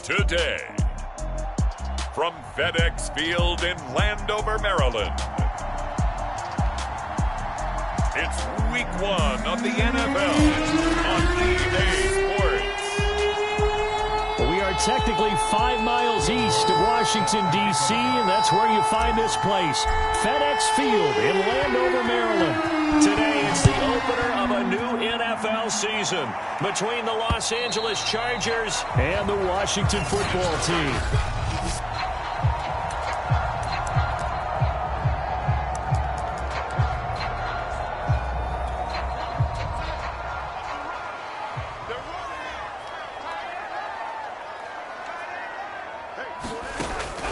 today. From FedEx Field in Landover, Maryland, it's Week 1 of the NFL on EA Sports. We are technically 5 miles east of Washington, D.C., and that's where you find this place, FedEx Field in Landover, Maryland. Today, it's the opener of a new NFL season between the Los Angeles Chargers and the Washington football team.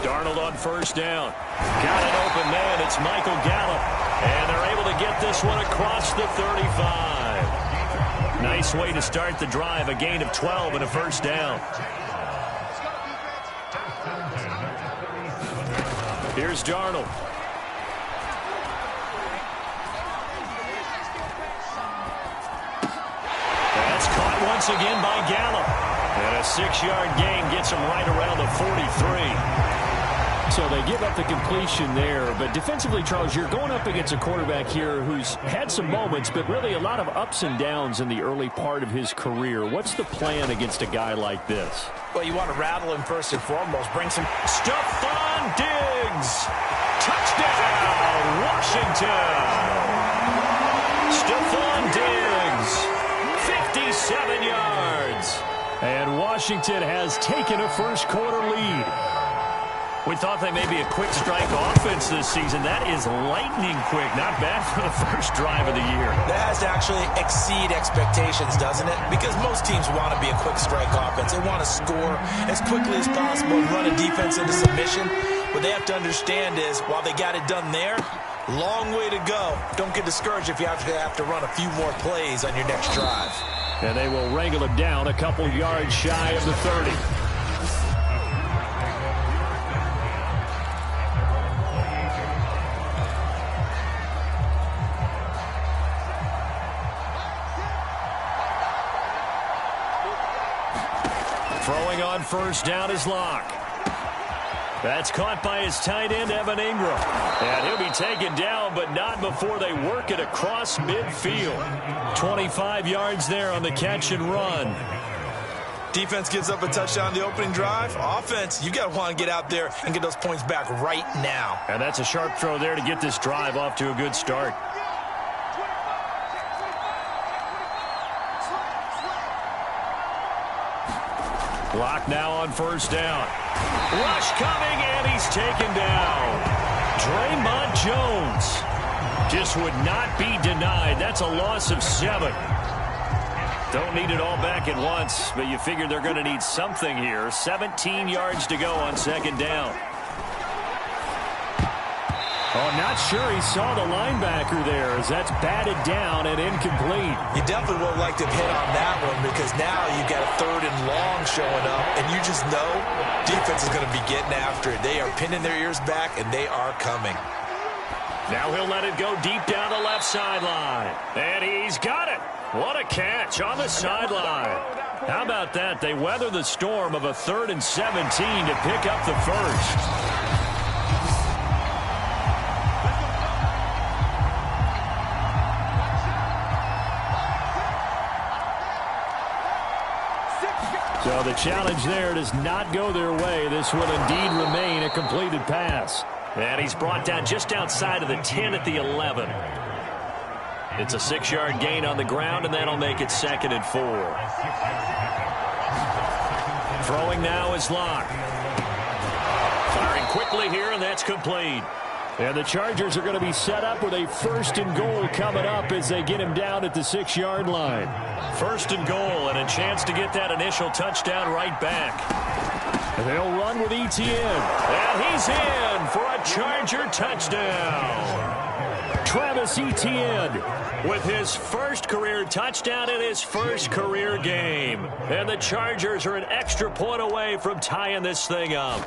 Darnold on first down. Got an open man. It's Michael Gallup. And they're able to get this one across the 35. Nice way to start the drive. A gain of 12 and a first down. Here's Darnold. That's caught once again by Gallup. And a 6-yard gain gets him right around the 43. So they give up the completion there. But defensively, Charles, you're going up against a quarterback here who's had some moments, but really a lot of ups and downs in the early part of his career. What's the plan against a guy like this? Well, you want to rattle him first and foremost. Bring some Stephon Diggs. Touchdown, Washington. Stephon Diggs, 57 yards. And Washington has taken a first-quarter lead. We thought they may be a quick strike offense this season. That is lightning quick. Not bad for the first drive of the year. That has to actually exceed expectations, doesn't it? Because most teams want to be a quick strike offense. They want to score as quickly as possible and run a defense into submission. What they have to understand is, while they got it done there, long way to go. Don't get discouraged if you have to run a few more plays on your next drive. And they will wrangle him down a couple yards shy of the 30. Throwing on first down is Locke. That's caught by his tight end, Evan Ingram. And he'll be taken down, but not before they work it across midfield. 25 yards there on the catch and run. Defense gives up a touchdown the opening drive. Offense, you got to want to get out there and get those points back right now. And that's a sharp throw there to get this drive off to a good start. Locke now on first down. Rush coming, and he's taken down. Draymond Jones just would not be denied. That's a loss of 7. Don't need it all back at once, but you figure they're going to need something here. 17 yards to go on second down. Oh, not sure he saw the linebacker there as that's batted down and incomplete. You definitely would like to hit on that one because now you've got a 3rd and long showing up, and you just know defense is going to be getting after it. They are pinning their ears back, and they are coming. Now he'll let it go deep down the left sideline. And he's got it. What a catch on the sideline. How about that? They weather the storm of a 3rd and 17 to pick up the first. So the challenge there does not go their way. This will indeed remain a completed pass. And he's brought down just outside of the 10 at the 11. It's a 6-yard gain on the ground, and that'll make it 2nd and 4. Throwing now is Locke. Firing quickly here, and that's complete. And the Chargers are going to be set up with a 1st and goal coming up as they get him down at the 6-yard line. 1st and goal, and a chance to get that initial touchdown right back. And they'll run with Etienne. And he's in for a Charger touchdown. Travis Etienne with his first career touchdown in his first career game. And the Chargers are an extra point away from tying this thing up.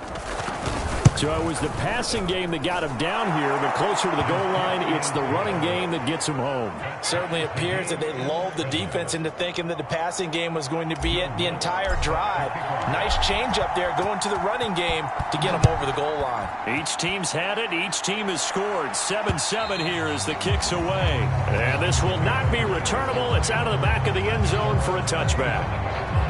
So it was the passing game that got him down here, but closer to the goal line, it's the running game that gets him home. Certainly appears that they lulled the defense into thinking that the passing game was going to be it the entire drive. Nice change up there going to the running game to get them over the goal line. Each team's had it. Each team has scored. 7-7 here as the kick's away. And this will not be returnable. It's out of the back of the end zone for a touchback.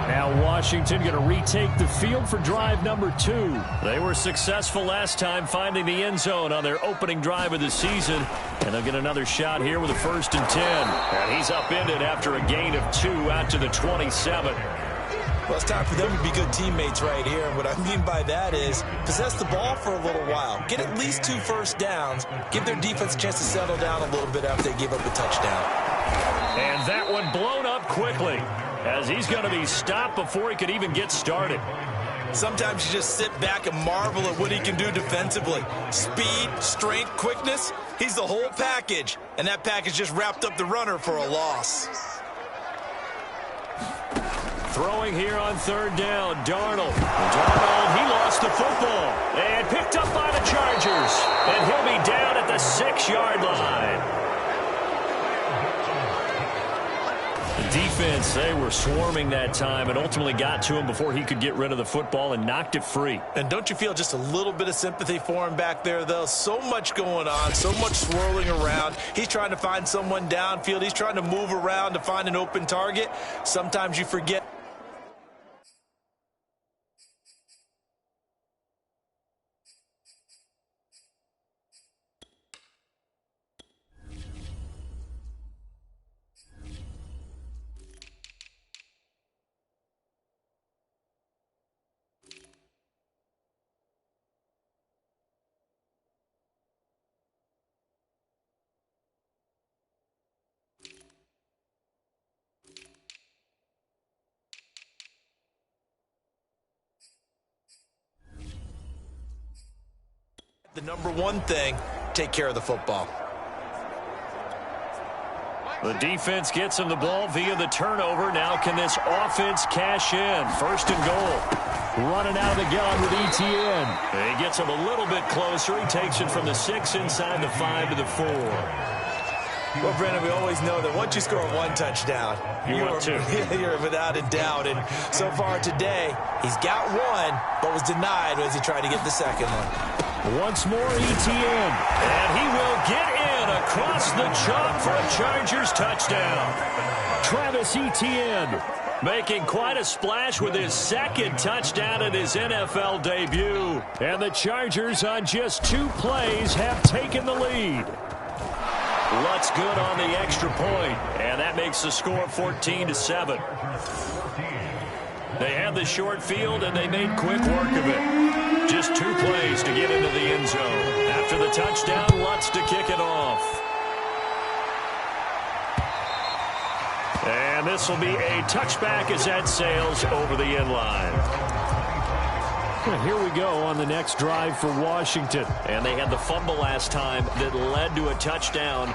Now Washington going to retake the field for drive number 2. They were successful last time finding the end zone on their opening drive of the season. And they'll get another shot here with a 1st and 10. And he's upended after a gain of 2 out to the 27. Well, it's time for them to be good teammates right here. And what I mean by that is possess the ball for a little while. Get at least 2 first downs. Give their defense a chance to settle down a little bit after they give up a touchdown. And that one blown up quickly, as he's going to be stopped before he could even get started. Sometimes you just sit back and marvel at what he can do defensively. Speed, strength, quickness, he's the whole package. And that package just wrapped up the runner for a loss. Throwing here on 3rd down, Darnold. He lost the football and picked up by the Chargers. And he'll be down at the 6-yard line. Defense, they were swarming that time and ultimately got to him before he could get rid of the football and knocked it free. And don't you feel just a little bit of sympathy for him back there, though? So much going on, so much swirling around. He's trying to find someone downfield. He's trying to move around to find an open target. Sometimes you forget. The number one thing, take care of the football. The defense gets him the ball via the turnover. Now can this offense cash in? 1st and goal. Running out of the gun with Etienne. He gets him a little bit closer. He takes it from the 6 inside the 5 to the 4. Well, Brendan, we always know that once you score 1 touchdown, you're without a doubt. And so far today, he's got 1, but was denied as he tried to get the 2nd one. Once more, Etienne. And he will get in across the chalk for a Chargers touchdown. Travis Etienne making quite a splash with his 2nd touchdown in his NFL debut. And the Chargers on just 2 plays have taken the lead. Lutz good on the extra point, and that makes the score 14-7. They had the short field, and they made quick work of it. Just 2 plays to get into the end zone. After the touchdown, Lutz to kick it off. And this will be a touchback as that sails over the end line. Here we go on the next drive for Washington. And they had the fumble last time that led to a touchdown.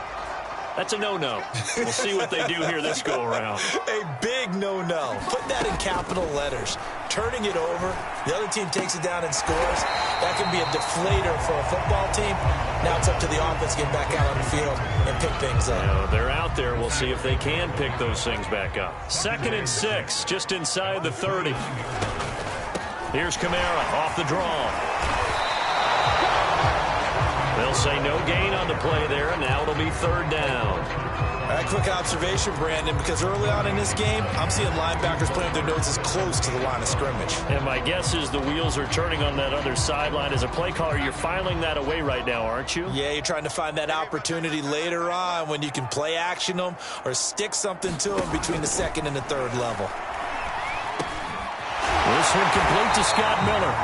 That's a no-no. We'll see what they do here this go-around. A big no-no. Put that in capital letters. Turning it over, the other team takes it down and scores. That can be a deflator for a football team. Now it's up to the offense to get back out on the field and pick things up. You know, they're out there. We'll see if they can pick those things back up. 2nd and 6, just inside the 30. Here's Kamara off the draw. They'll say no gain on the play there, and now it'll be 3rd down. All right, quick observation, Brandon, because early on in this game, I'm seeing linebackers playing their noses close to the line of scrimmage. And my guess is the wheels are turning on that other sideline. As a play caller, you're filing that away right now, aren't you? Yeah, you're trying to find that opportunity later on when you can play action them or stick something to them between the 2nd and the 3rd level. This one complete to Scott Miller.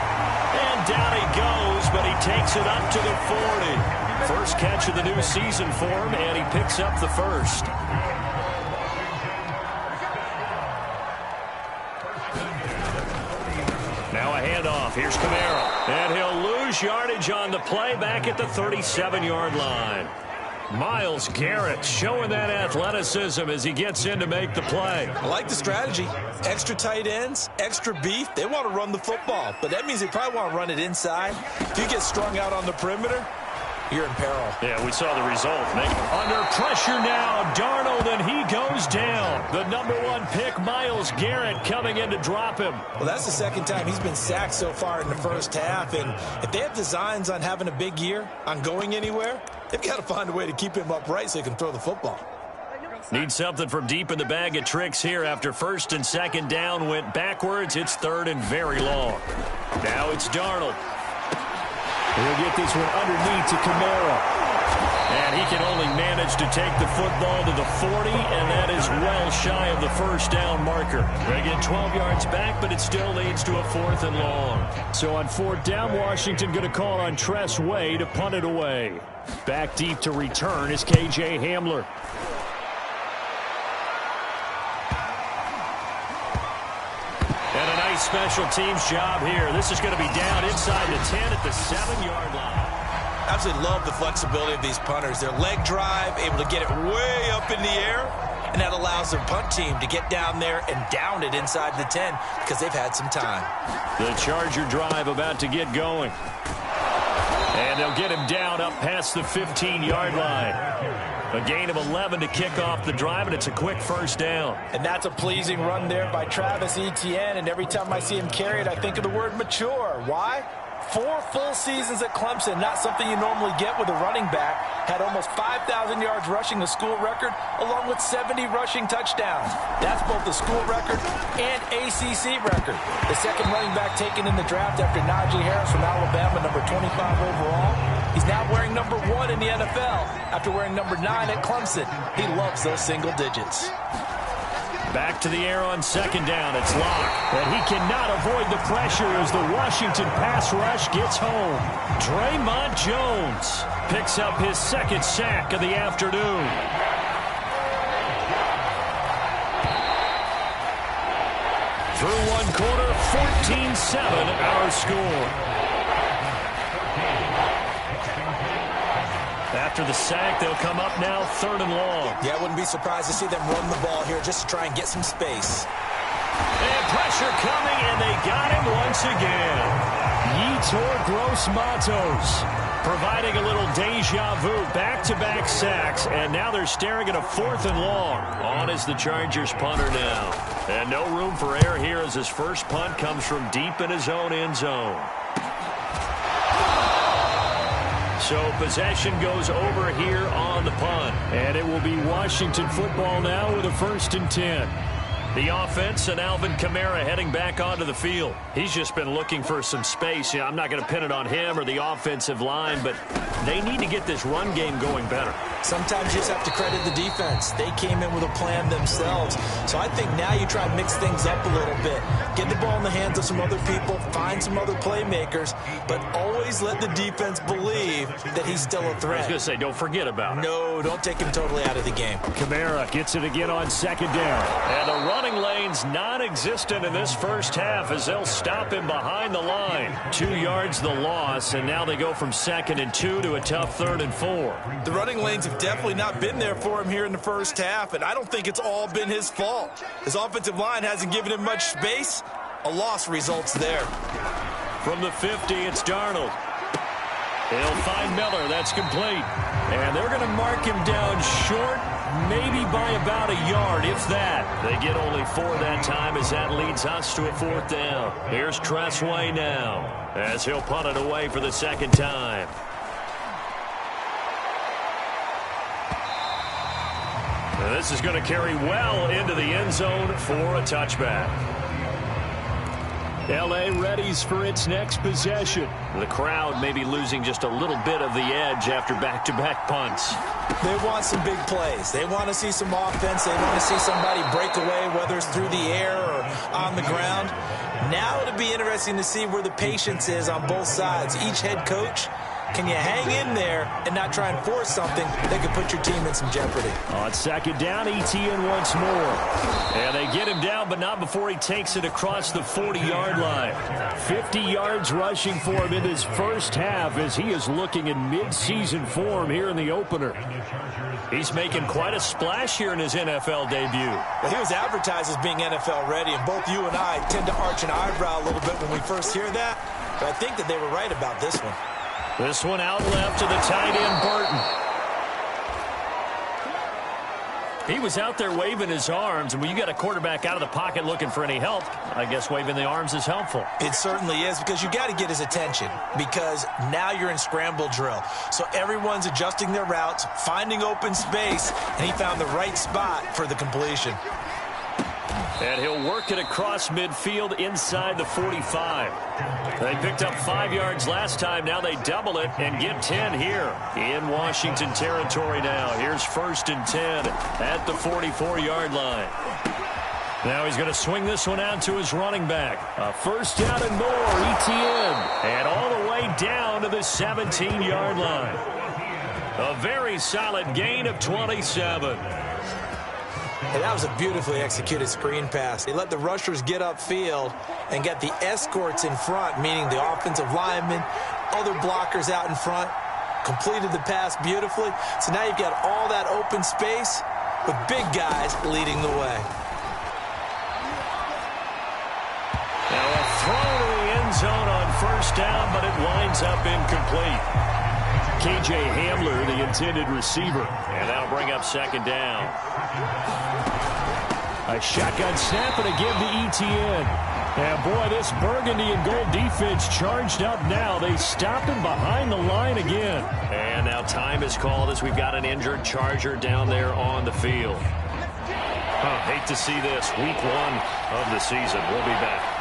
And down he goes, but he takes it up to the 40. First catch of the new season for him, and he picks up the 1st. Now a handoff. Here's Kamara. And he'll lose yardage on the play back at the 37-yard line. Myles Garrett showing that athleticism as he gets in to make the play. I like the strategy. Extra tight ends, extra beef. They want to run the football, but that means they probably want to run it inside. If you get strung out on the perimeter, you're in peril. Yeah, we saw the result. Under pressure now, Darnold, and he goes down. The #1 pick, Myles Garrett, coming in to drop him. Well, that's the second time he's been sacked so far in the first half, and if they have designs on having a big year, on going anywhere, they've got to find a way to keep him upright so he can throw the football. Need something from deep in the bag of tricks here. After first and second down went backwards, it's third and very long. Now it's Darnold. He'll get this one underneath to Kamara. And he can only manage to take the football to the 40, and that is well shy of the first down marker. They get 12 yards back, but it still leads to a 4th and long. So on 4th down, Washington going to call on Tress Way to punt it away. Back deep to return is K.J. Hamler. And a nice special teams job here. This is going to be down inside the 10 at the 7-yard line. Absolutely love the flexibility of these punters. Their leg drive, able to get it way up in the air, and that allows their punt team to get down there and down it inside the 10 because they've had some time. The Charger drive about to get going. And they'll get him down up past the 15-yard line. A gain of 11 to kick off the drive, and it's a quick first down. And that's a pleasing run there by Travis Etienne, and every time I see him carry it, I think of the word mature. Why? 4 full seasons at Clemson, not something you normally get with a running back. Had almost 5,000 yards rushing, the school record, along with 70 rushing touchdowns. That's both the school record and ACC record. The second running back taken in the draft after Najee Harris from Alabama, number 25 overall. He's now wearing number 1 in the NFL after wearing number 9 at Clemson. He loves those single digits. Back to the air on second down. It's Locke. And he cannot avoid the pressure as the Washington pass rush gets home. Draymond Jones picks up his second sack of the afternoon. Through one quarter, 14-7 our score. After the sack, they'll come up now 3rd and long. Yeah, I wouldn't be surprised to see them run the ball here just to try and get some space. And pressure coming, and they got him once again. Yetur Gross-Matos providing a little deja vu, back-to-back sacks, and now they're staring at a 4th and long. On is the Chargers punter now. And no room for error here as his first punt comes from deep in his own end zone. So possession goes over here on the punt. And it will be Washington football now with a 1st and 10. The offense and Alvin Kamara heading back onto the field. He's just been looking for some space. I'm not going to pin it on him or the offensive line, but they need to get this run game going better. Sometimes you just have to credit the defense. They came in with a plan themselves. So I think now you try and mix things up a little bit. Get the ball in the hands of some other people, find some other playmakers, but always let the defense believe that he's still a threat. I was going to say, don't forget about it. No, don't take him totally out of the game. Kamara gets it again on second down. And the running lane's non-existent in this first half as they'll stop him behind the line. 2 yards the loss, and now they go from 2nd and 2 to a tough 3rd and 4. The running lanes have definitely not been there for him here in the first half, and I don't think it's all been his fault. His offensive line hasn't given him much space. A loss results there. From the 50, it's Darnold. He'll find Miller. That's complete. And they're going to mark him down short, maybe by about a yard, if that. They get only 4 that time as that leads us to a 4th down. Here's Tress Way now as he'll punt it away for the second time. And this is going to carry well into the end zone for a touchback. L.A. readies for its next possession. The crowd may be losing just a little bit of the edge after back-to-back punts. They want some big plays. They want to see some offense. They want to see somebody break away, whether it's through the air or on the ground. Now it'll be interesting to see where the patience is on both sides. Each head coach Can you hang in there and not try and force something that could put your team in some jeopardy? On second down, Etienne once more. And they get him down, but not before he takes it across the 40-yard line. 50 yards rushing for him in his first half as he is looking in mid-season form here in the opener. He's making quite a splash here in his NFL debut. Well, he was advertised as being NFL ready, and both you and I tend to arch an eyebrow a little bit when we first hear that. But I think that they were right about this one. This one out left to the tight end, Burton. He was out there waving his arms, and when you got a quarterback out of the pocket looking for any help, I guess waving the arms is helpful. It certainly is, because you got to get his attention, because now you're in scramble drill. So everyone's adjusting their routes, finding open space, and he found the right spot for the completion. And he'll work it across midfield inside the 45. They picked up 5 yards last time. Now they double it and get 10 here in Washington territory now. Here's 1st and 10 at the 44-yard line. Now he's going to swing this one out to his running back. A first down and more, Etienne. And all the way down to the 17-yard line. A very solid gain of 27. And that was a beautifully executed screen pass. They let the rushers get upfield and get the escorts in front, meaning the offensive linemen, other blockers out in front, completed the pass beautifully. So now you've got all that open space with big guys leading the way. Now a throw to the end zone on first down, but it winds up incomplete. K.J. Hamler, the intended receiver. And that'll bring up second down. A shotgun snap and a give to Etienne. And boy, this burgundy and gold defense charged up now. They stopped him behind the line again. And now time is called as we've got an injured Charger down there on the field. Hate to see this. Week 1 of the season. We'll be back.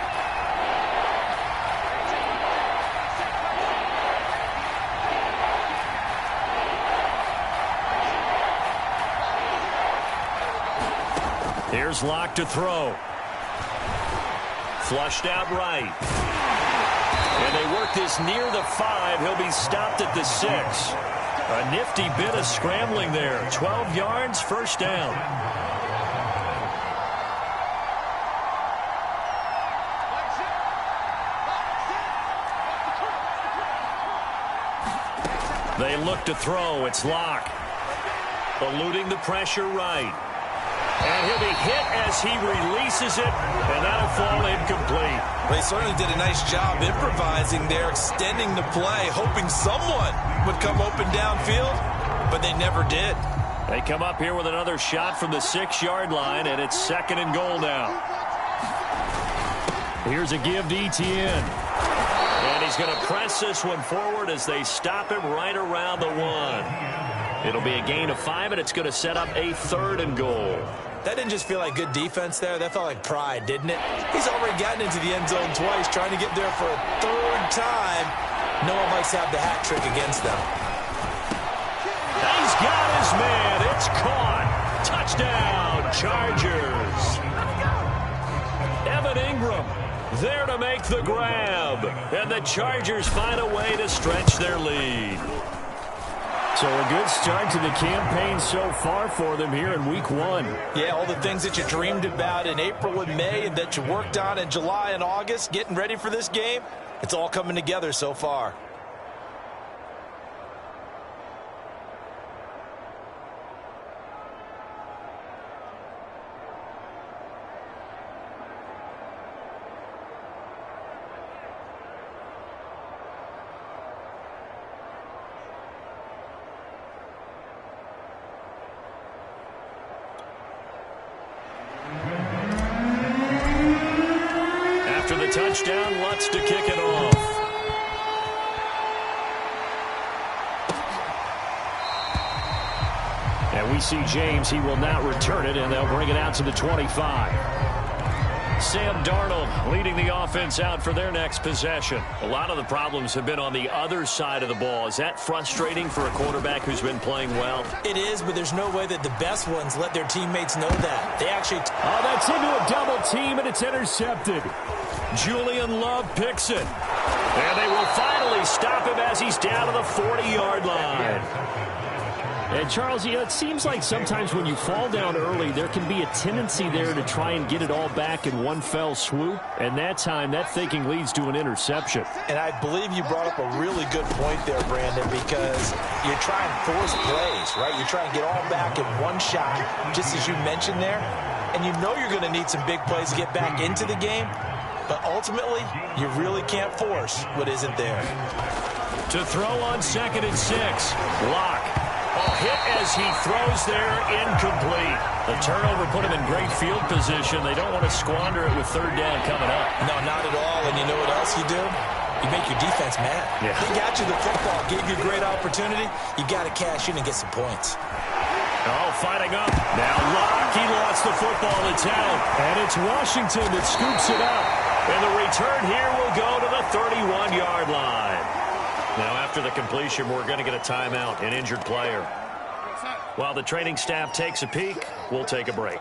Here's Locke to throw. Flushed out right. And they work this near the 5. He'll be stopped at the 6. A nifty bit of scrambling there. 12 yards, first down. They look to throw. It's Locke. Eluding the pressure right. And he'll be hit as he releases it, and that'll fall incomplete. Well, he certainly did a nice job improvising there, extending the play, hoping someone would come open downfield, but they never did. They come up here with another shot from the 6-yard line, and it's 2nd and goal now. Here's a give to Etienne. And he's going to press this one forward as they stop him right around the 1. It'll be a gain of 5, and it's going to set up a 3rd and goal. That didn't just feel like good defense there. That felt like pride, didn't it? He's already gotten into the end zone twice, trying to get there for a 3rd time. No one likes to have the hat trick against them. He's got his man. It's caught. Touchdown, Chargers. Evan Ingram there to make the grab. And the Chargers find a way to stretch their lead. So a good start to the campaign so far for them here in week 1. Yeah, all the things that you dreamed about in April and May and that you worked on in July and August, getting ready for this game, it's all coming together so far. Touchdown, Lutz to kick it off. And we see James. He will not return it, and they'll bring it out to the 25. Sam Darnold leading the offense out for their next possession. A lot of the problems have been on the other side of the ball. Is that frustrating for a quarterback who's been playing well? It is, but there's no way that the best ones let their teammates know that. They actually... Oh, that's into a double team, and it's intercepted. Julian Love picks it. And they will finally stop him as he's down to the 40-yard line. And, Charles, it seems like sometimes when you fall down early, there can be a tendency there to try and get it all back in one fell swoop. And that time, that thinking leads to an interception. And I believe you brought up a really good point there, Brandon, because you're trying to force plays, right? You're trying to get all back in one shot, just as you mentioned there. And you know you're going to need some big plays to get back into the game. But ultimately, you really can't force what isn't there. To throw on 2nd and 6, Locke. A hit as he throws there, incomplete. The turnover put him in great field position. They don't want to squander it with 3rd down coming up. No, not at all. And you know what else you do? You make your defense mad. Yeah. They got you the football, gave you a great opportunity. You got to cash in and get some points. Oh, fighting up. Now Locke, he lost the football in town. And it's Washington that scoops it up. And the return here will go to the 31-yard line. Now, after the completion, we're going to get a timeout, an injured player. While the training staff takes a peek, we'll take a break.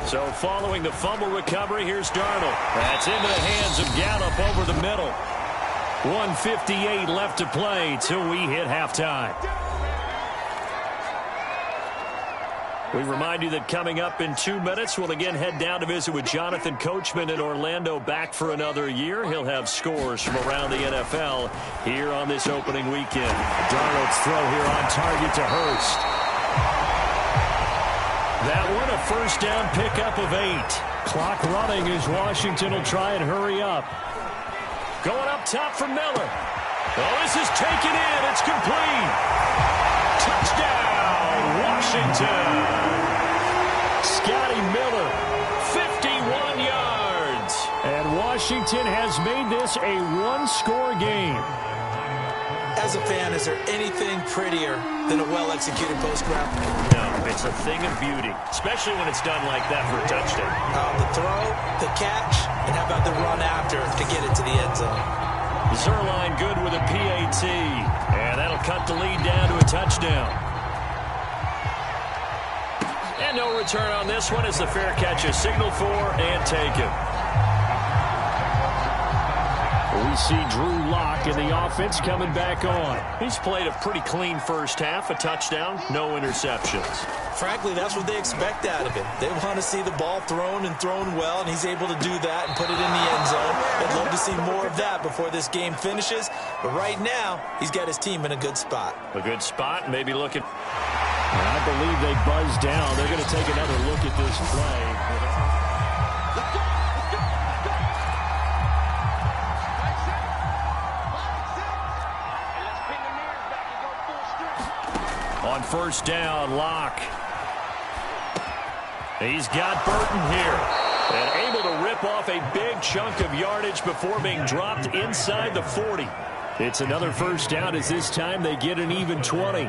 So, following the fumble recovery, here's Darnold. That's into the hands of Gallup over the middle. 1:58 left to play till we hit halftime. We remind you that coming up in 2 minutes, we'll again head down to visit with Jonathan Coachman in Orlando, back for another year. He'll have scores from around the NFL here on this opening weekend. Darnold's throw here on target to Hurst. That one a 1st down pickup of 8. Clock running as Washington will try and hurry up. Going up top for Miller. Oh, this is taken in. It's complete. Touchdown, Washington. Scotty Miller, 51 yards. And Washington has made this a one-score game. As a fan, is there anything prettier than a well-executed post-grab? No, it's a thing of beauty, especially when it's done like that for a touchdown. The throw, the catch, and how about the run after to get it to the end zone? Zuerlein good with a PAT, and that'll cut the lead down to a touchdown. And no return on this one as the fair catch is signaled for and taken. We see Drew Lock in the offense coming back on. He's played a pretty clean first half, a touchdown, no interceptions. Frankly, that's what they expect out of him. They want to see the ball thrown and thrown well, and he's able to do that and put it in the end zone. They'd love to see more of that before this game finishes. But right now, he's got his team in a good spot. A good spot, maybe looking. I believe they buzzed down. They're going to take another look at this play. On 1st down, Locke. He's got Burton here. And able to rip off a big chunk of yardage before being dropped inside the 40. It's another 1st down as this time they get an even 20.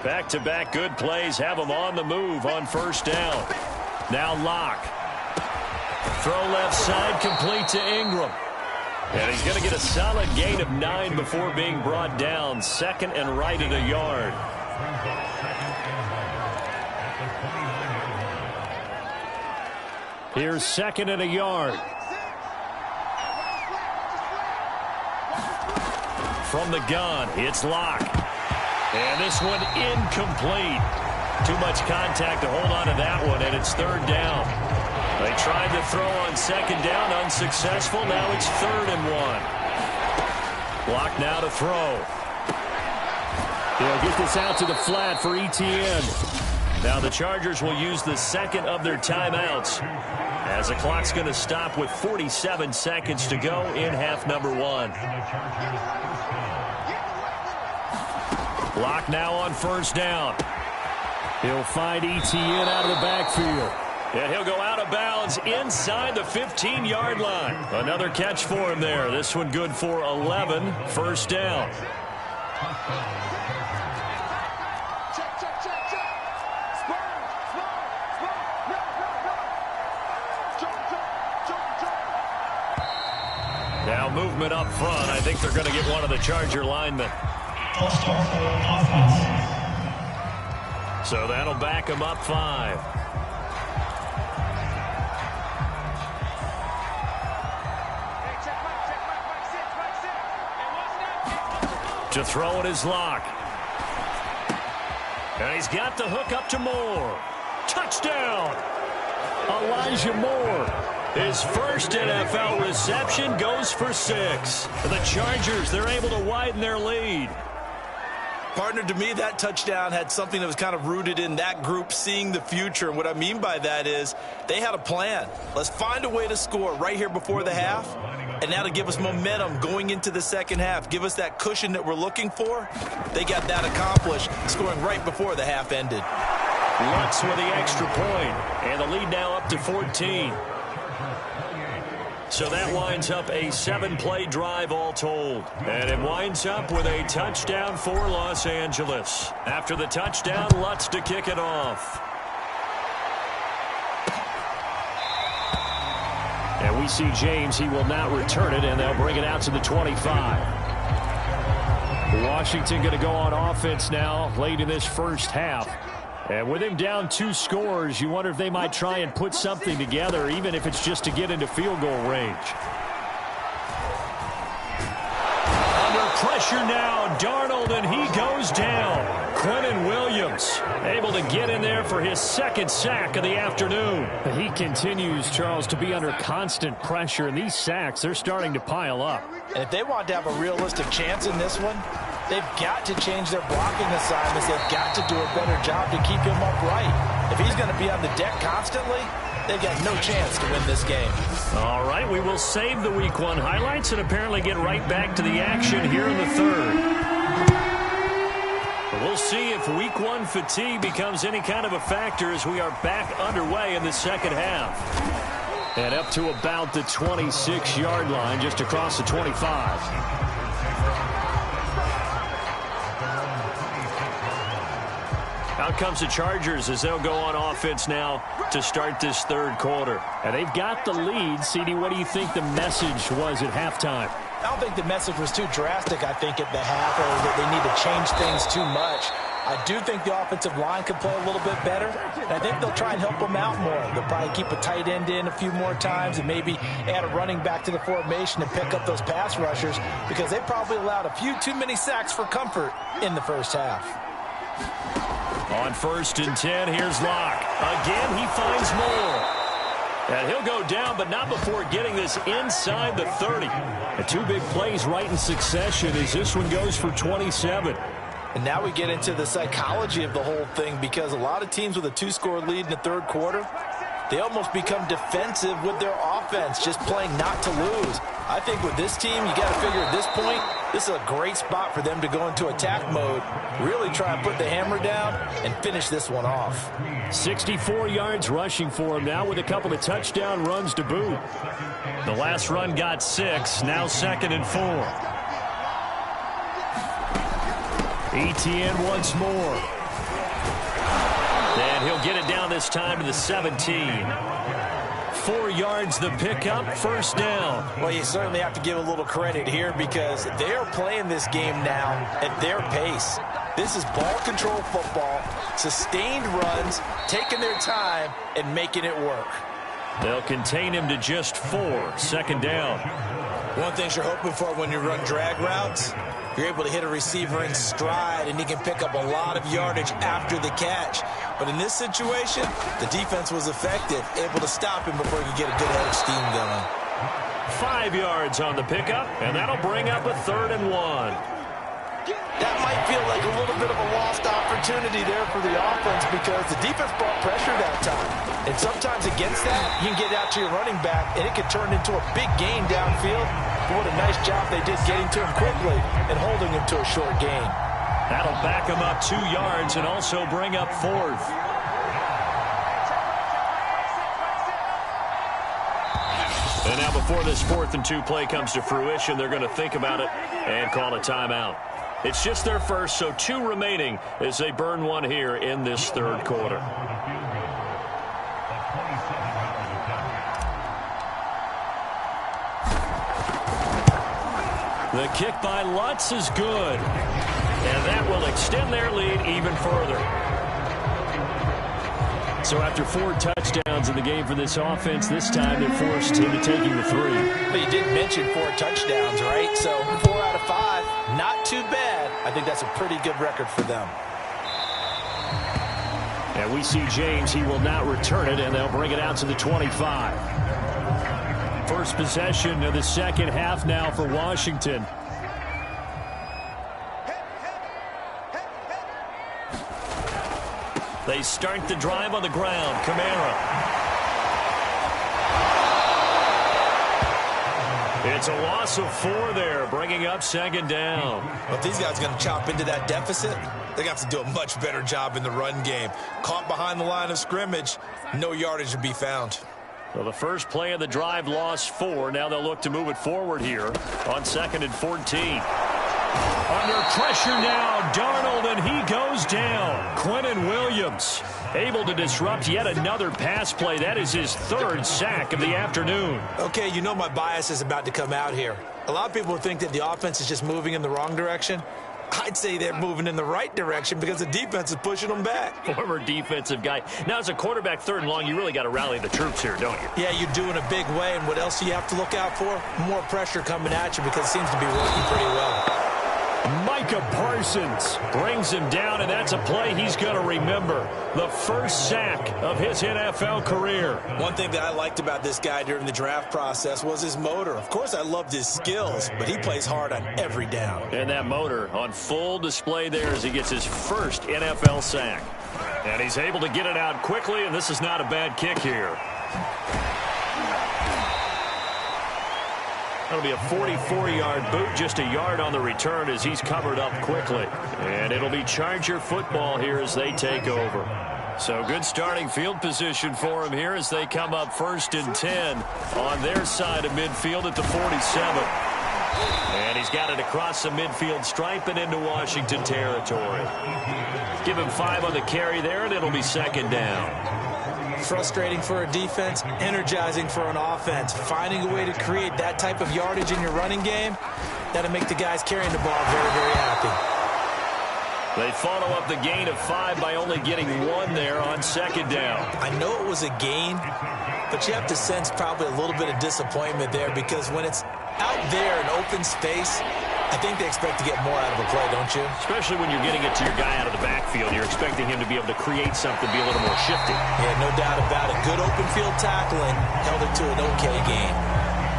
Back-to-back good plays have them on the move on 1st down. Now Locke. Throw left side, complete to Ingram. And he's going to get a solid gain of 9 before being brought down. 2nd and right at a yard. Here's 2nd and a yard. From the gun, it's Locke. And this one incomplete. Too much contact to hold on to that one, and it's 3rd down. They tried to throw on 2nd down, unsuccessful. Now it's 3rd and 1. Locke now to throw. They'll get this out to the flat for ETN. Now the Chargers will use the 2nd of their timeouts as the clock's going to stop with 47 seconds to go in half number 1. Locke now on 1st down. He'll find ETN out of the backfield. And he'll go out of bounds inside the 15-yard line. Another catch for him there. This one good for 11. 1st down. Now movement up front. I think they're going to get one of the Charger linemen. So that'll back them up 5. To throw it is Locke. And he's got the hook up to Moore. Touchdown! Elijah Moore. His first NFL reception goes for 6. The Chargers, they're able to widen their lead. Partner, to me, that touchdown had something that was kind of rooted in that group seeing the future. And what I mean by that is they had a plan. Let's find a way to score right here before the half. And that'll give us momentum going into the second half. Give us that cushion that we're looking for. They got that accomplished, scoring right before the half ended. Lutz with the extra point. And the lead now up to 14. So that winds up a 7-play drive all told. And it winds up with a touchdown for Los Angeles. After the touchdown, Lutz to kick it off. And we see James. He will not return it, and they'll bring it out to the 25. Washington going to go on offense now late in this first half. And with him down 2 scores, you wonder if they might try and put something together, even if it's just to get into field goal range. Under pressure now, Darnold, and he goes down. Quinnen Williams able to get in there for his second sack of the afternoon. He continues, Charles, to be under constant pressure, and these sacks, they're starting to pile up. And if they want to have a realistic chance in this one, they've got to change their blocking assignments. They've got to do a better job to keep him upright. If he's going to be on the deck constantly, they've got no chance to win this game. All right, we will save the Week 1 highlights and apparently get right back to the action here in the third. We'll see if Week 1 fatigue becomes any kind of a factor as we are back underway in the second half. And up to about the 26-yard line, just across the 25. Out comes the Chargers as they'll go on offense now to start this third quarter. And they've got the lead. CD, what do you think the message was at halftime? I don't think the message was too drastic, I think, at the half, or that they need to change things too much. I do think the offensive line could play a little bit better, and I think they'll try and help them out more. They'll probably keep a tight end in a few more times and maybe add a running back to the formation and pick up those pass rushers, because they probably allowed a few too many sacks for comfort in the first half. On 1st and 10, here's Locke. Again, he finds Moore. And he'll go down, but not before getting this inside the 30. And 2 big plays right in succession as this one goes for 27. And now we get into the psychology of the whole thing, because a lot of teams with a 2-score lead in the third quarter, they almost become defensive with their offense, just playing not to lose. I think with this team, you got to figure at this point, this is a great spot for them to go into attack mode, really try and put the hammer down and finish this one off. 64 yards rushing for him now with a couple of touchdown runs to boot. The last run got 6, now 2nd and 4. Etienne once more. And he'll get it down this time to the 17. 4 yards the pickup, first down. Well, you certainly have to give a little credit here, because they are playing this game now at their pace. This is ball control football, sustained runs, taking their time and making it work. They'll contain him to just 4, 2nd down. One thing you're hoping for when you run drag routes, you're able to hit a receiver in stride, and he can pick up a lot of yardage after the catch. But in this situation, the defense was effective, able to stop him before he could get a good head of steam going. 5 yards on the pickup, and that'll bring up a 3rd and 1. That might feel like a little bit of a lost opportunity there for the offense, because the defense brought pressure that time. And sometimes against that, you can get out to your running back, and it could turn into a big gain downfield. But what a nice job they did getting to him quickly and holding him to a short gain. That'll back him up 2 yards and also bring up 4th. And now before this 4th and 2 play comes to fruition, they're going to think about it and call a timeout. It's just their first, so 2 remaining as they burn one here in this third quarter. The kick by Lutz is good. And that will extend their lead even further. So after 4 touchdowns in the game for this offense, this time they're forced into taking the 3. But you did mention 4 touchdowns, right? So 4 out of 5, not too bad. I think that's a pretty good record for them. And we see James. He will not return it, and they'll bring it out to the 25. First possession of the second half now for Washington. They start the drive on the ground. Kamara. It's a loss of 4 there, bringing up second down. Well, if these guys are going to chop into that deficit, they're going to have to do a much better job in the run game. Caught behind the line of scrimmage, no yardage to be found. Well, the first play of the drive lost 4. Now they'll look to move it forward here on 2nd and 14. Under pressure now, Darnold, and he goes down. Quinnen Williams able to disrupt yet another pass play. That is his 3rd sack of the afternoon. Okay, you know my bias is about to come out here. A lot of people think that the offense is just moving in the wrong direction. I'd say they're moving in the right direction because the defense is pushing them back. Former defensive guy. Now, as a quarterback 3rd and long, you really got to rally the troops here, don't you? Yeah, you're doing a big way, and what else do you have to look out for? More pressure coming at you because it seems to be working pretty well. Micah Parsons brings him down, and that's a play he's going to remember. The first sack of his NFL career. One thing that I liked about this guy during the draft process was his motor. Of course, I loved his skills, but he plays hard on every down. And that motor on full display there as he gets his first NFL sack. And he's able to get it out quickly, and this is not a bad kick here. That'll be a 44-yard boot, just a yard on the return as he's covered up quickly. And it'll be Charger football here as they take over. So good starting field position for him here as they come up 1st and 10 on their side of midfield at the 47. And he's got it across the midfield stripe and into Washington territory. Give him 5 on the carry there, and it'll be 2nd down. Frustrating for a defense, energizing for an offense. Finding a way to create that type of yardage in your running game, that'll make the guys carrying the ball very, very happy. They follow up the gain of 5 by only getting 1 there on 2nd down. I know it was a gain, but you have to sense probably a little bit of disappointment there because when it's out there in open space, I think they expect to get more out of a play, don't you? Especially when you're getting it to your guy out of the backfield. You're expecting him to be able to create something, be a little more shifty. Yeah, no doubt about it. Good open field tackling held it to an okay gain.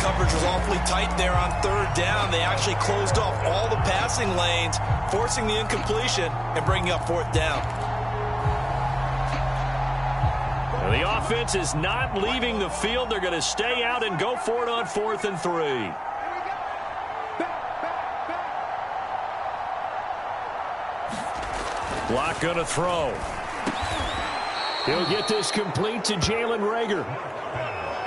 Coverage was awfully tight there on 3rd down. They actually closed off all the passing lanes, forcing the incompletion and bringing up 4th down. Well, the offense is not leaving the field. They're going to stay out and go for it on 4th and 3. Block going to throw. He'll get this complete to Jalen Reagor.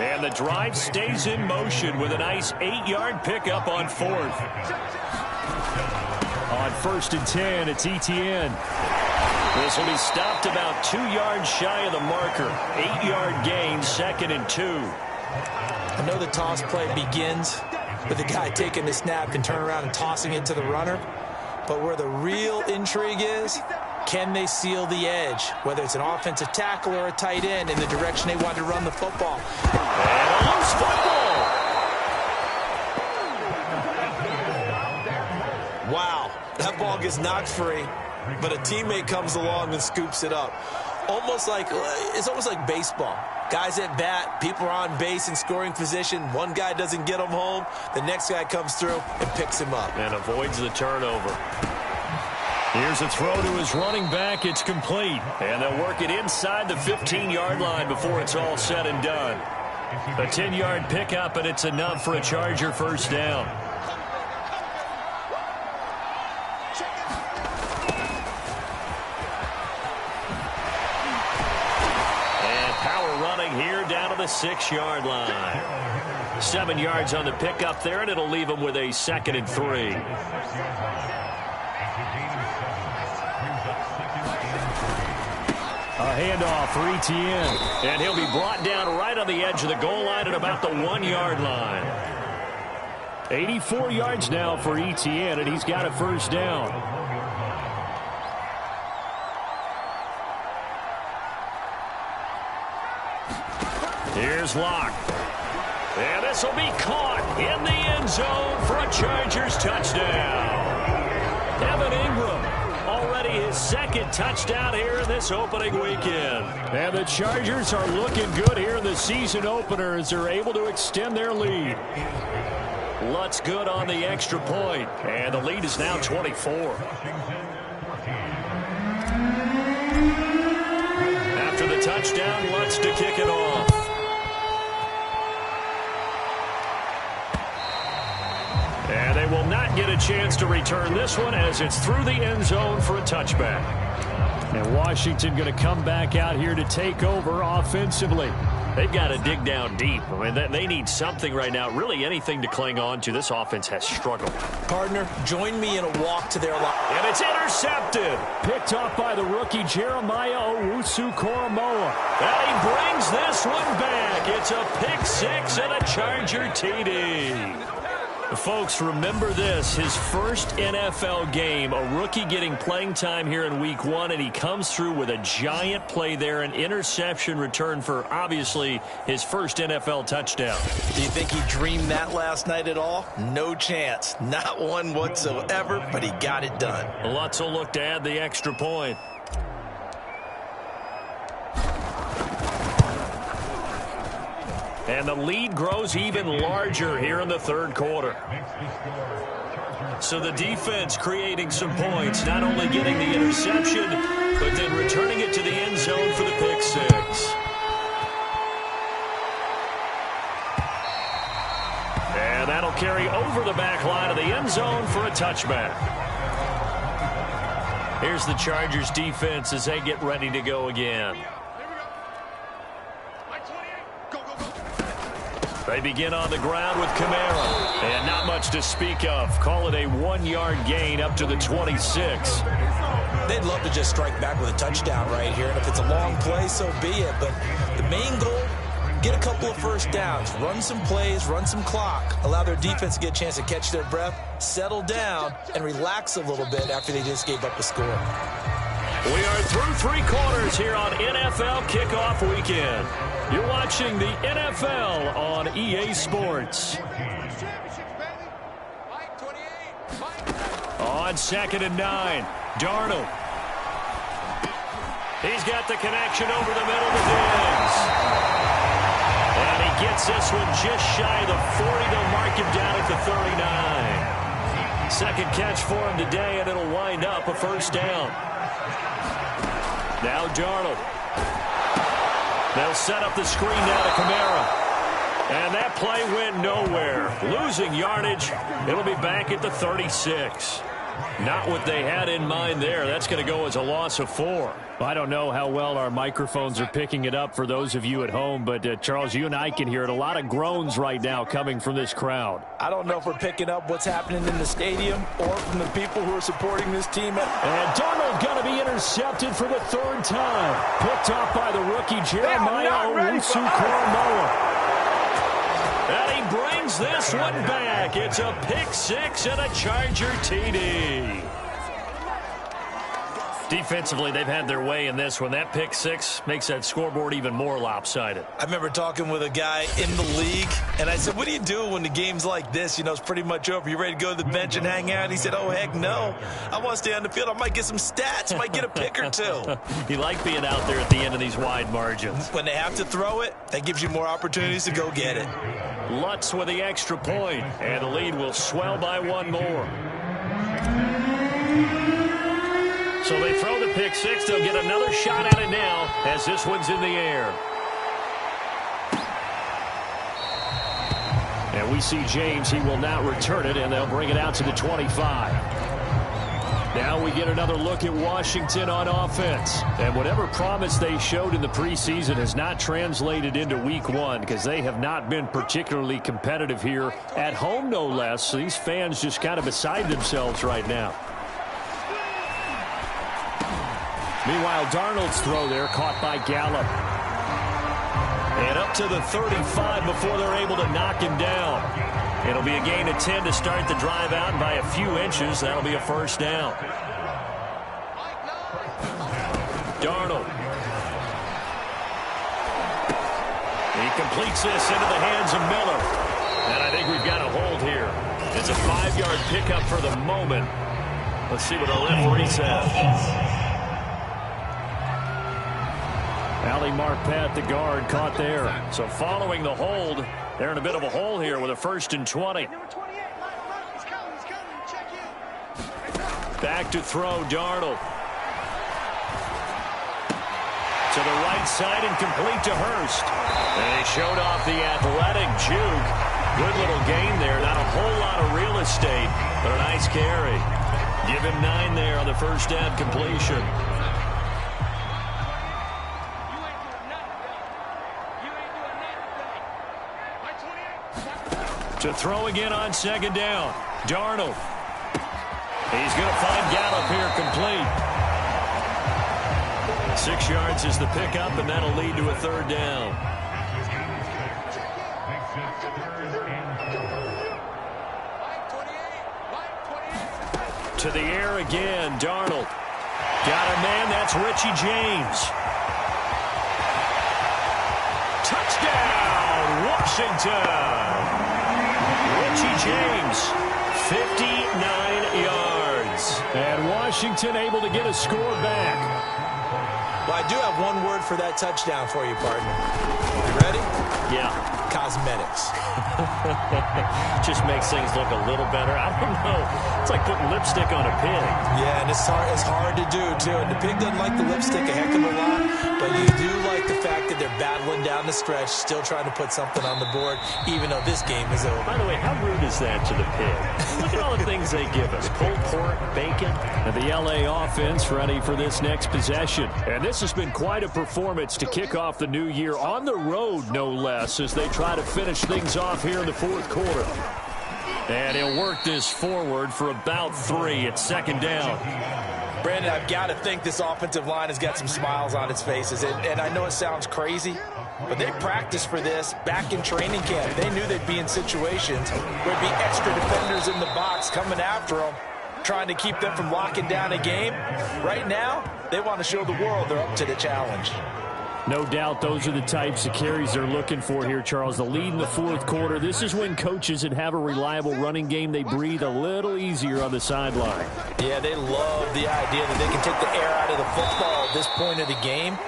And the drive stays in motion with a nice 8-yard pickup on 4th. On 1st and 10, it's Etienne. This will be stopped about 2 yards shy of the marker. 8-yard gain, 2nd and 2. I know the toss play begins with the guy taking the snap and turn around and tossing it to the runner. But where the real intrigue is, can they seal the edge, whether it's an offensive tackle or a tight end, in the direction they want to run the football? And a loose football. Wow, that ball gets knocked free, but a teammate comes along and scoops it up. It's almost like baseball. Guys at bat, people are on base in scoring position. One guy doesn't get him home. The next guy comes through and picks him up. And avoids the turnover. Here's a throw to his running back. It's complete. And they'll work it inside the 15-yard line before it's all said and done. A 10-yard pickup, and it's enough for a Charger 1st down. And power running here down to the 6-yard line. 7 yards on the pickup there, and it'll leave them with a 2nd and 3. A handoff for Etienne. And he'll be brought down right on the edge of the goal line at about the 1-yard line. 84 yards now for Etienne, and he's got a 1st down. Here's Locke. And this will be caught in the end zone for a Chargers touchdown. Evan Ingram his second touchdown here in this opening weekend. And the Chargers are looking good here in the season opener as they're able to extend their lead. Lutz good on the extra point, and the lead is now 24. After the touchdown, Lutz to kick it off. And they will not get a chance to return this one as it's through the end zone for a touchback. And Washington going to come back out here to take over offensively. They've got to dig down deep. I mean, they need something right now, really anything to cling on to. This offense has struggled. Partner, join me in a walk to their line. And it's intercepted. Picked off by the rookie Jeremiah Owusu-Koramoah. And he brings this one back. It's a pick six and a Charger TD. Folks, remember this, his first NFL game, a rookie getting playing time here in week one, and he comes through with a giant play there, an interception return for, obviously, his first NFL touchdown. Do you think he dreamed that last night at all? No chance. Not one whatsoever, but he got it done. Lutz will look to add the extra point. And the lead grows even larger here in the third quarter. So the defense creating some points, not only getting the interception, but then returning it to the end zone for the pick six. And that'll carry over the back line of the end zone for a touchback. Here's the Chargers defense as they get ready to go again. They begin on the ground with Kamara. And not much to speak of. Call it a 1-yard gain up to the 26. They'd love to just strike back with a touchdown right here. And if it's a long play, so be it. But the main goal, get a couple of first downs. Run some plays, run some clock. Allow their defense to get a chance to catch their breath, settle down, and relax a little bit after they just gave up a score. We are through three quarters here on NFL Kickoff Weekend. You're watching the NFL on EA Sports. On 2nd and 9, Darnold. He's got the connection over the middle to Diggs. And he gets this one just shy of the 40. They'll mark him down at the 39. Second catch for him today, and it'll wind up a first down. Now Darnold. They'll set up the screen down to Kamara. And that play went nowhere. Losing yardage. It'll be back at the 36. Not what they had in mind there. That's going to go as a loss of 4. I don't know how well our microphones are picking it up for those of you at home, but Charles, you and I can hear it. A lot of groans right now coming from this crowd. I don't know if we're picking up what's happening in the stadium or from the people who are supporting this team. And Darnold going to be intercepted for the third time. Picked off by the rookie Jeremiah Owusu-Koramoah. And he brings this one back. It's a pick six and a Charger TD. Defensively, they've had their way in this one. That pick six makes that scoreboard even more lopsided. I remember talking with a guy in the league, and I said, what do you do when the game's like this? You know, it's pretty much over. You ready to go to the bench and hang out? He said, oh, heck no. I want to stay on the field. I might get some stats. Might get a pick or two. You like being out there at the end of these wide margins. When they have to throw it, that gives you more opportunities to go get it. Lutz with the extra point, and the lead will swell by one more. So they throw the pick six. They'll get another shot at it now as this one's in the air. And we see James. He will not return it, and they'll bring it out to the 25. Now we get another look at Washington on offense. And whatever promise they showed in the preseason has not translated into week one because they have not been particularly competitive here at home, no less. So these fans just kind of beside themselves right now. Meanwhile, Darnold's throw there caught by Gallup. And up to the 35 before they're able to knock him down. It'll be a gain of 10 to start the drive out, and by a few inches, that'll be a first down. Darnold. He completes this into the hands of Miller. And I think we've got a hold here. It's a 5-yard pickup for the moment. Let's see what our referee says. Ali Marpet, the guard, caught there. So following the hold, they're in a bit of a hole here with a 1st and 20. Back to throw, Darnold. To the right side and complete to Hurst. And he showed off the athletic juke. Good little gain there. Not a whole lot of real estate, but a nice carry. Give him 9 there on the first down completion. To throw again on 2nd down. Darnold. He's going to find Gallup here complete. 6 yards is the pickup, and that'll lead to a 3rd down. To the air again, Darnold. Got a man, that's Richie James. Touchdown, Washington. Richie James, 59 yards. And Washington able to get a score back. Well, I do have one word for that touchdown for you, partner. You ready? Yeah. Cosmetics. Just makes things look a little better. I don't know. It's like putting lipstick on a pig. Yeah, and it's hard to do, too. And the pig doesn't like the lipstick a heck of a lot, but you do like the fact that they're battling down the stretch, still trying to put something on the board, even though this game is over. By the way, how rude is that to the pig? Look at all the things they give us. Pulled pork, bacon. And the L.A. offense ready for this next possession. And this has been quite a performance to kick off the new year on the road, no less, as they try to finish things off here in the 4th quarter. And he'll work this forward for about 3 at 2nd down. Brandon, I've got to think this offensive line has got some smiles on its faces. And I know it sounds crazy, but they practiced for this back in training camp. They knew they'd be in situations where there'd be extra defenders in the box coming after them, trying to keep them from locking down a game. Right now, they want to show the world they're up to the challenge. No doubt those are the types of carries they're looking for here, Charles. The lead in the 4th quarter. This is when coaches that have a reliable running game, they breathe a little easier on the sideline. Yeah, they love the idea that they can take the air out of the football at this point of the game.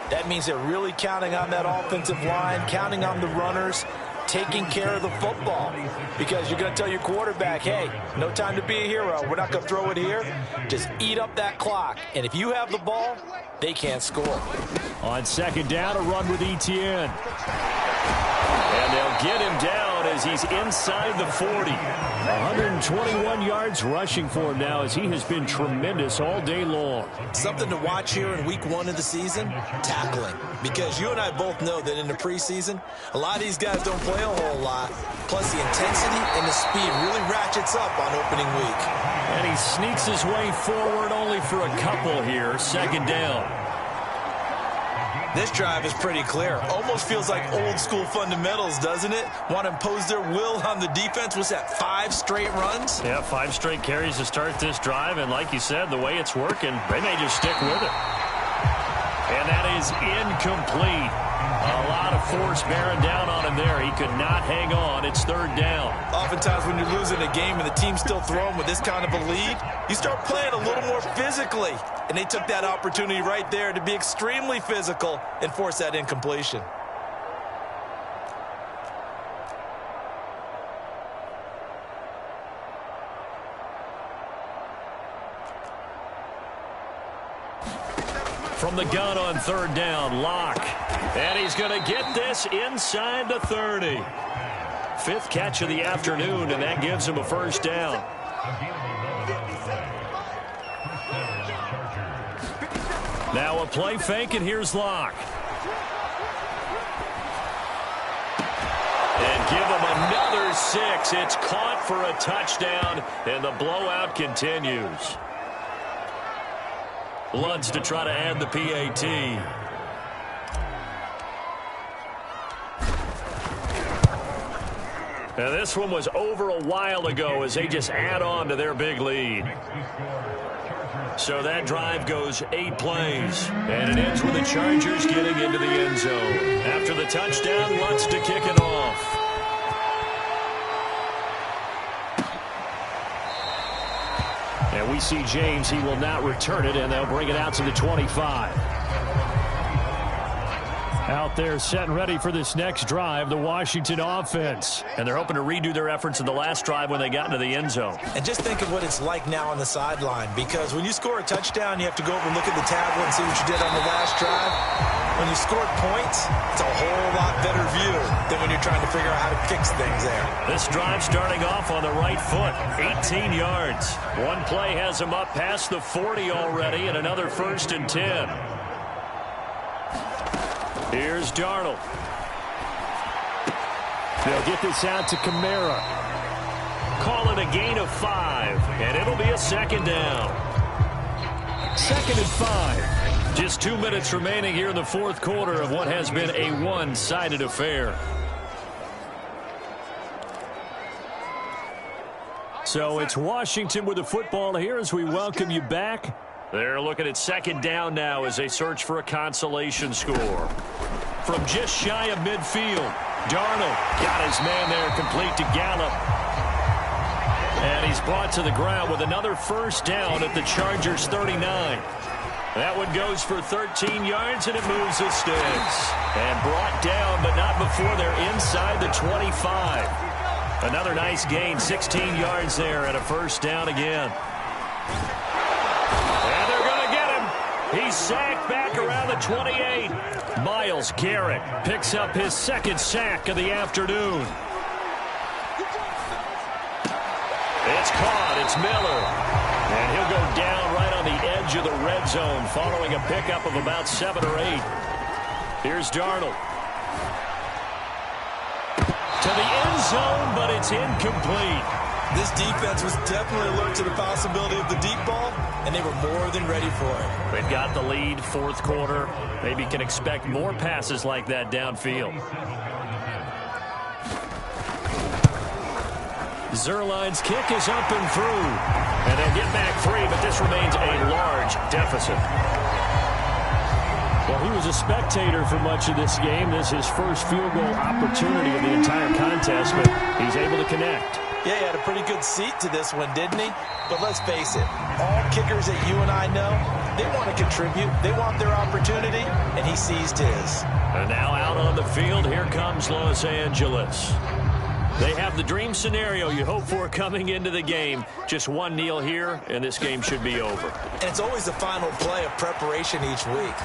That means they're really counting on that offensive line, counting on the runners, taking care of the football. Because you're going to tell your quarterback, hey, no time to be a hero. We're not going to throw it here. Just eat up that clock. And if you have the ball, they can't score. On 2nd down, a run with Etienne. And they'll get him down as he's inside the 40. 121 yards rushing for him now as he has been tremendous all day long. Something to watch here in week 1 of the season, tackling. Because you and I both know that in the preseason, a lot of these guys don't play a whole lot. Plus the intensity and the speed really ratchets up on opening week. And he sneaks his way forward only for a couple here. 2nd down. This drive is pretty clear. Almost feels like old school fundamentals, doesn't it? Want to impose their will on the defense. Was that 5 straight runs? Yeah, 5 straight carries to start this drive. And like you said, the way it's working, they may just stick with it. And that is incomplete. A lot of force bearing down on him there. He could not hang on. It's 3rd down. Oftentimes when you're losing a game and the team's still throwing with this kind of a lead, you start playing a little more physically. And they took that opportunity right there to be extremely physical and force that incompletion. From the gun on 3rd down, Locke. And he's going to get this inside the 30. 5th catch of the afternoon, and that gives him a 1st down. Now a play fake, and here's Locke. And give him another 6. It's caught for a touchdown, and the blowout continues. Lutz to try to add the PAT. Now this one was over a while ago as they just add on to their big lead. So that drive goes 8 plays. And it ends with the Chargers getting into the end zone. After the touchdown, Lutz to kick it off. And we see James. He will not return it, and they'll bring it out to the 25. Out there set and ready for this next drive, the Washington offense. And they're hoping to redo their efforts in the last drive when they got into the end zone. And just think of what it's like now on the sideline, because when you score a touchdown, you have to go over and look at the tablet and see what you did on the last drive. When you scored points, it's a whole lot better view than when you're trying to figure out how to fix things there. This drive starting off on the right foot, 18 yards. One play has him up past the 40 already, and another 1st and 10. Here's Darnold. They'll get this out to Kamara. Call it a gain of 5, and it'll be a 2nd down. 2nd and 5. Just 2 minutes remaining here in the 4th quarter of what has been a one-sided affair. So it's Washington with the football here as we welcome you back. They're looking at 2nd down now as they search for a consolation score. From just shy of midfield, Darnold got his man there complete to Gallup. And he's brought to the ground with another 1st down at the Chargers' 39. That one goes for 13 yards, and it moves the sticks. And brought down, but not before they're inside the 25. Another nice gain, 16 yards there, and a 1st down again. He's sacked back around the 28. Myles Garrett picks up his 2nd sack of the afternoon. It's caught. It's Miller. And he'll go down right on the edge of the red zone following a pickup of about 7 or 8. Here's Darnold. To the end zone, but it's incomplete. This defense was definitely alert to the possibility of the deep ball, and they were more than ready for it. They've got the lead, 4th quarter. Maybe can expect more passes like that downfield. Zuerlein's kick is up and through. And they'll get back 3, but this remains a large deficit. Well, he was a spectator for much of this game. This is his first field goal opportunity of the entire contest, but he's able to connect. Yeah, he had a pretty good seat to this one, didn't he? But let's face it, all kickers that you and I know, they want to contribute. They want their opportunity, and he seized his. And now out on the field, here comes Los Angeles. They have the dream scenario you hope for coming into the game. Just one kneel here, and this game should be over. And it's always the final play of preparation each week.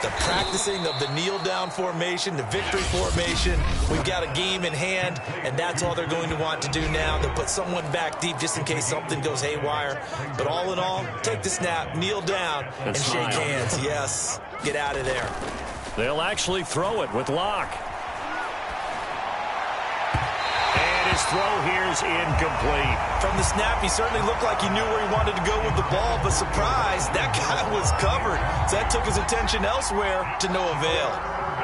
The practicing of the kneel-down formation, the victory formation. We've got a game in hand, and that's all they're going to want to do now. They'll put someone back deep just in case something goes haywire. But all in all, take the snap, kneel down, and shake hands. Yes, get out of there. They'll actually throw it with Locke. His throw here is incomplete. From the snap, he certainly looked like he knew where he wanted to go with the ball, but surprise, that guy was covered. So that took his attention elsewhere to no avail.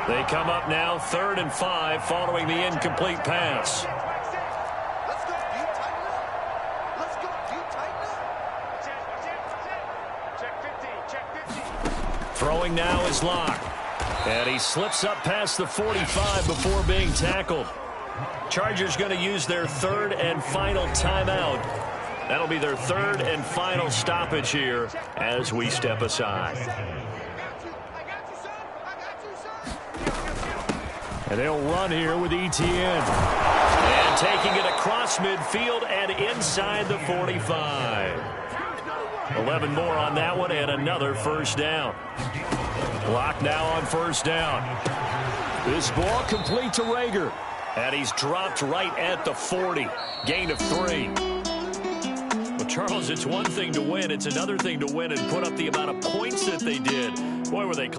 They come up now 3rd and 5 following the incomplete pass. Throwing now is Locke. And he slips up past the 45 before being tackled. Chargers going to use their 3rd and final timeout. That'll be their 3rd and final stoppage here as we step aside. And they'll run here with Etienne. And taking it across midfield and inside the 45. 11 more on that one and another 1st down. Locke now on 1st down. This ball complete to Reagor. And he's dropped right at the 40. Gain of 3. Well, Charles, it's one thing to win. It's another thing to win and put up the amount of points that they did. Boy, were they close.